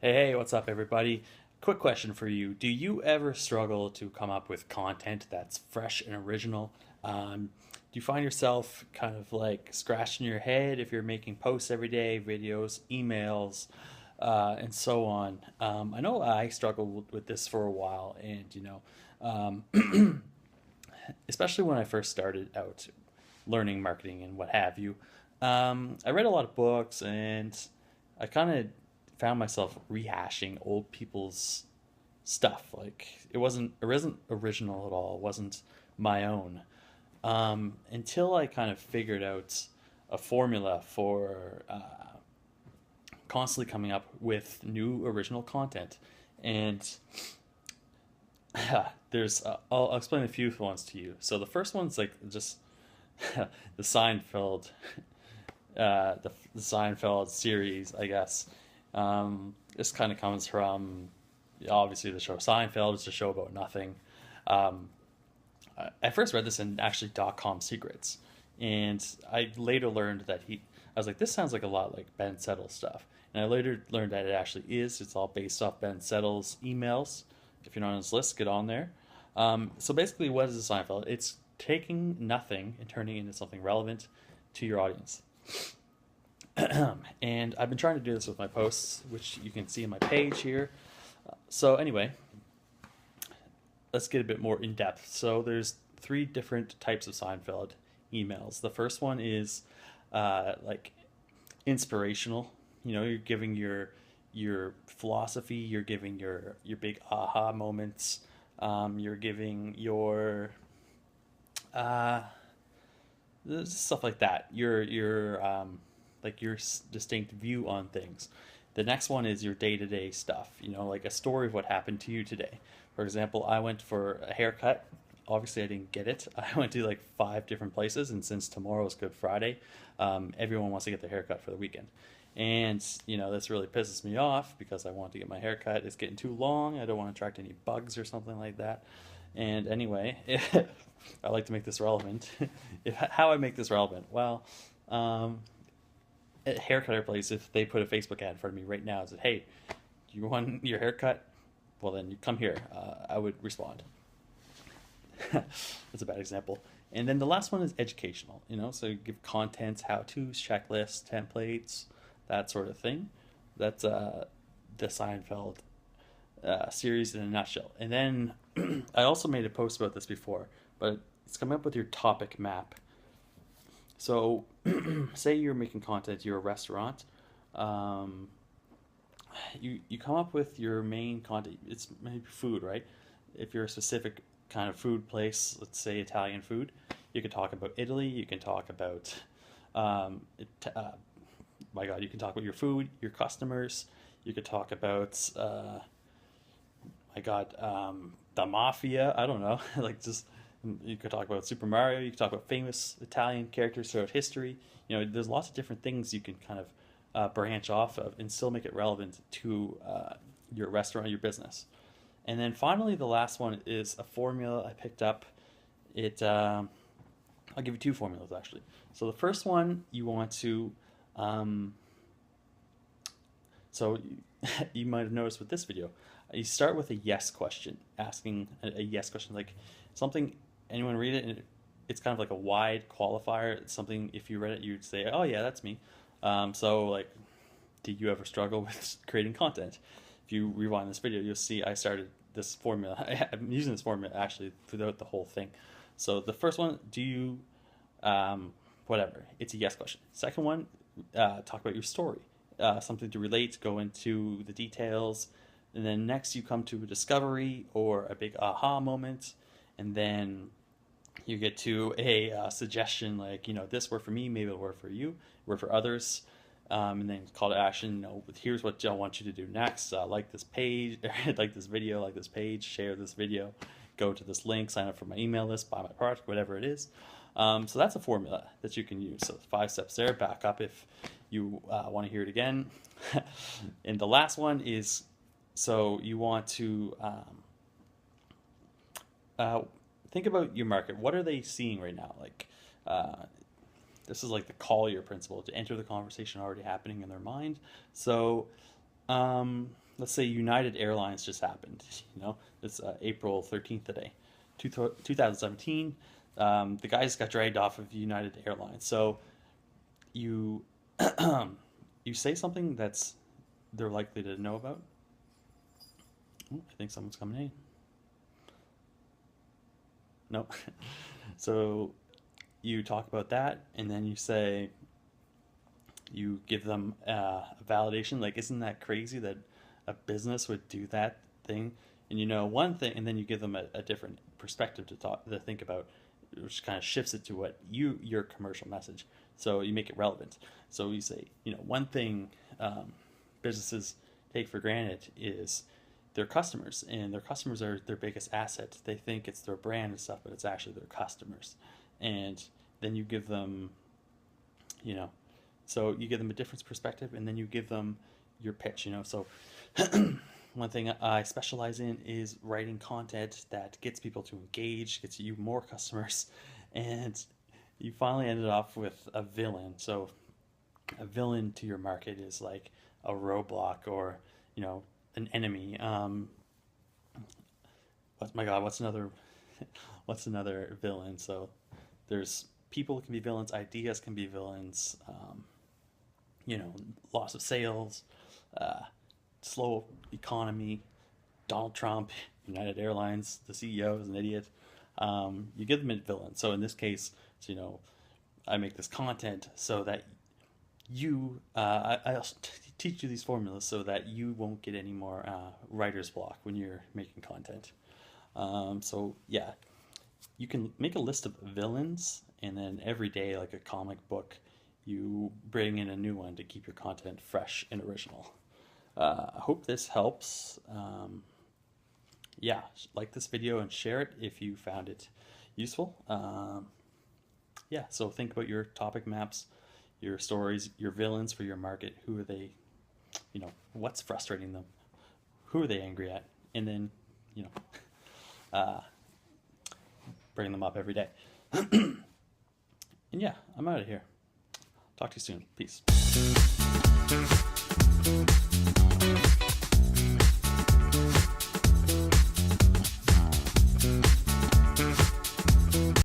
Hey, what's up, everybody? Quick question for you. Do you ever struggle to come up with content that's fresh and original? Do you find yourself kind of like scratching your head if you're making posts every day, videos, emails, and so on? I know I struggled with this for a while, and especially when I first started out learning marketing and what have you. I read a lot of books and I kind of found myself rehashing old people's stuff. Like it wasn't original at all. It wasn't my own until I kind of figured out a formula for constantly coming up with new original content. And I'll explain a few ones to you. So the first one's like just the Seinfeld, the Seinfeld series, I guess. This kind of comes from obviously the show Seinfeld. It's a show about nothing. Um, I first read this in actually .com Secrets, and I later learned that I was like, this sounds like a lot like Ben Settle stuff. And I later learned that it actually is. It's all based off Ben Settle's emails. If you're not on his list, get on there. So basically, what is a Seinfeld? It's taking nothing and turning it into something relevant to your audience. And I've been trying to do this with my posts, which you can see on my page here. So anyway, let's get a bit more in depth. So there's three different types of Seinfeld emails. The first one is like inspirational. You know, you're giving your philosophy, you're giving your big aha moments, you're giving your uh, stuff like that. Your like your distinct view on things. The next one is your day to day stuff. You know, like a story of what happened to you today. For example, I went for a haircut. Obviously, I didn't get it. I went to like five different places, and since tomorrow is Good Friday, everyone wants to get their haircut for the weekend. And you know this really pisses me off because I want to get my haircut. It's getting too long. I don't want to attract any bugs or something like that. And anyway, I like to make this relevant. How I make this relevant? Well, um, at haircutter place, if they put a Facebook ad in front of me right now, and said, "Hey, do you want your haircut?" Well, then you come here. I would respond. That's a bad example. And then the last one is educational. You know, so you give contents, how-tos, checklists, templates, that sort of thing. That's the Seinfeld series in a nutshell. And then I also made a post about this before, but it's coming up with your topic map. So, say you're making content, you're a restaurant. Um, you come up with your main content. It's maybe food, right? If you're a specific kind of food place, let's say Italian food, you can talk about Italy. You can talk about, it, my God, you can talk about your food, your customers. You could talk about, my God, the mafia. I don't know, like just you could talk about Super Mario. You could talk about famous Italian characters throughout history. You know, there's lots of different things you can kind of branch off of and still make it relevant to your restaurant, your business. And then finally, the last one is a formula I picked up. It I'll give you two formulas actually. So the first one you want to um, so you might have noticed with this video, you start with a yes question, asking a yes question like something anyone read it, and it's kind of like a wide qualifier. It's something if you read it, you'd say, "Oh yeah, that's me." So like, did you ever struggle with creating content? If you rewind this video, you'll see I started this formula. I'm using this formula actually throughout the whole thing. So the first one, do you, whatever, it's a yes question. Second one, talk about your story, something to relate, go into the details. And then next you come to a discovery or a big aha moment. And then you get to a suggestion like, you know, this worked for me, maybe it'll work for you, work for others. And then call to action, you know, here's what I want you to do next. Like this page, like this video, like this page, share this video, go to this link, sign up for my email list, buy my product, whatever it is. So that's a formula that you can use. So 5 steps there, back up if you want to hear it again. And the last one is, so you want to uh, think about your market. What are they seeing right now? Like, this is like the Collier principle to enter the conversation already happening in their mind. So, let's say United Airlines just happened. It's April 13th today, 2017. The guys got dragged off of United Airlines. So you you say something that's they're likely to know about. Oh, I think someone's coming in. No. So you talk about that, and then you give them a validation. Like, isn't that crazy that a business would do that thing? And one thing, and then you give them a different perspective to think about, which kind of shifts it to what your commercial message. So you make it relevant. So you say, one thing businesses take for granted is their customers, and their customers are their biggest asset. They think it's their brand and stuff, but it's actually their customers. And then you give them, so you give them a different perspective, and then you give them your pitch. So one thing I specialize in is writing content that gets people to engage, gets you more customers, and you finally ended off with a villain. So a villain to your market is like a roadblock or an enemy. What's another villain? So there's people can be villains, ideas can be villains, loss of sales, slow economy, Donald Trump, United Airlines, the CEO is an idiot. You give them a villain. So in this case, I make this content so that I'll teach you these formulas so that you won't get any more writer's block when you're making content. So yeah, you can make a list of villains, and then every day, like a comic book, you bring in a new one to keep your content fresh and original. I hope this helps. Yeah, like this video and share it if you found it useful. Yeah, so think about your topic maps, your stories, your villains for your market. Who are they? What's frustrating them? Who are they angry at? And then, bring them up every day. And yeah, I'm out of here. Talk to you soon. Peace.